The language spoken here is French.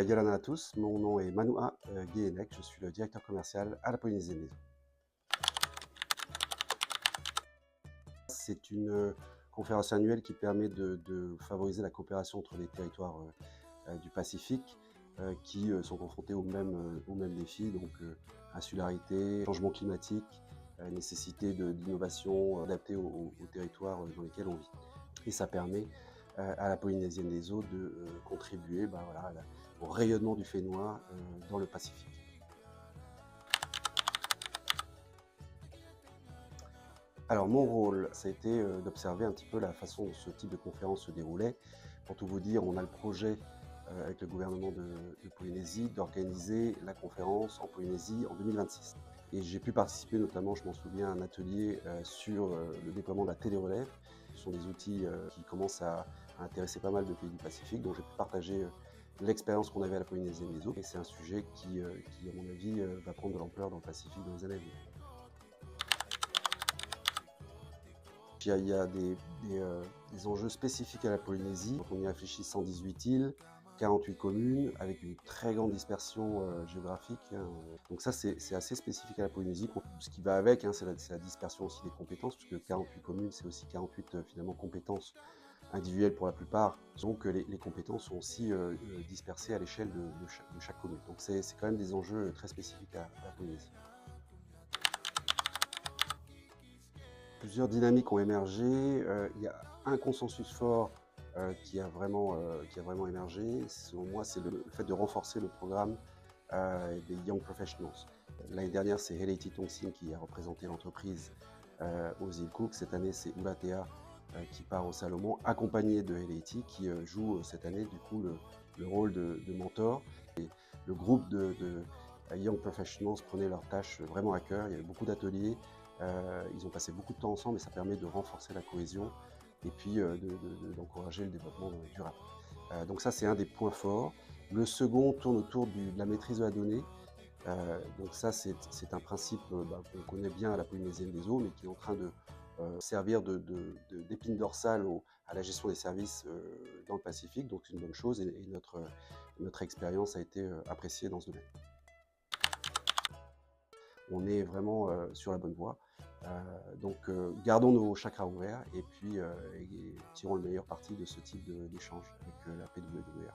Yolana à tous, mon nom est Manoua Guéhenec, je suis le directeur commercial à la Polynésienne des Eaux. C'est une conférence annuelle qui permet de favoriser la coopération entre les territoires du Pacifique qui sont confrontés aux mêmes défis, donc insularité, changement climatique, nécessité d'innovation adaptée aux territoires dans lesquels on vit. Et ça permet à la Polynésienne des Eaux de contribuer au rayonnement du fait noir dans le Pacifique. Alors mon rôle, ça a été d'observer un petit peu la façon dont ce type de conférence se déroulait. Pour tout vous dire, on a le projet avec le gouvernement de Polynésie d'organiser la conférence en Polynésie en 2026. Et j'ai pu participer notamment, je m'en souviens, à un atelier sur le déploiement de la télérelève. Ce sont des outils qui commencent à intéresser pas mal de pays du Pacifique, donc j'ai pu partager l'expérience qu'on avait à la Polynésienne des Eaux. Et c'est un sujet qui, à mon avis, va prendre de l'ampleur dans le Pacifique dans les années à venir. Il y a des enjeux spécifiques à la Polynésie. Quand on y réfléchit, 118 îles, 48 communes, avec une très grande dispersion géographique. Donc ça, c'est assez spécifique à la Polynésie. Ce qui va avec, c'est la dispersion aussi des compétences, puisque 48 communes, c'est aussi 48 finalement compétences individuelles pour la plupart. Donc les compétences sont aussi dispersées à l'échelle de chaque commune. Donc c'est quand même des enjeux très spécifiques à la Polynésie. Plusieurs dynamiques ont émergé. Il y a un consensus fort qui a vraiment émergé. Selon moi, c'est le fait de renforcer le programme des Young Professionals. L'année dernière, c'est Heleti Tongsin qui a représenté l'entreprise aux îles Cook. Cette année, c'est Ulatea qui part au Salomon, accompagné de Heleti qui joue cette année du coup le rôle de mentor. Et le groupe de Young Professionals prenait leurs tâches vraiment à cœur. Il y avait beaucoup d'ateliers. Ils ont passé beaucoup de temps ensemble et ça permet de renforcer la cohésion et puis d'encourager le développement durable. Donc ça, c'est un des points forts. Le second tourne autour de la maîtrise de la donnée. Donc ça, c'est un principe qu'on connaît bien à la Polynésienne des Eaux, mais qui est en train de servir d'épine dorsale à la gestion des services dans le Pacifique. Donc c'est une bonne chose et notre expérience a été appréciée dans ce domaine. On est vraiment sur la bonne voie. Donc gardons nos chakras ouverts et puis tirons le meilleur parti de ce type d'échange avec la PWR.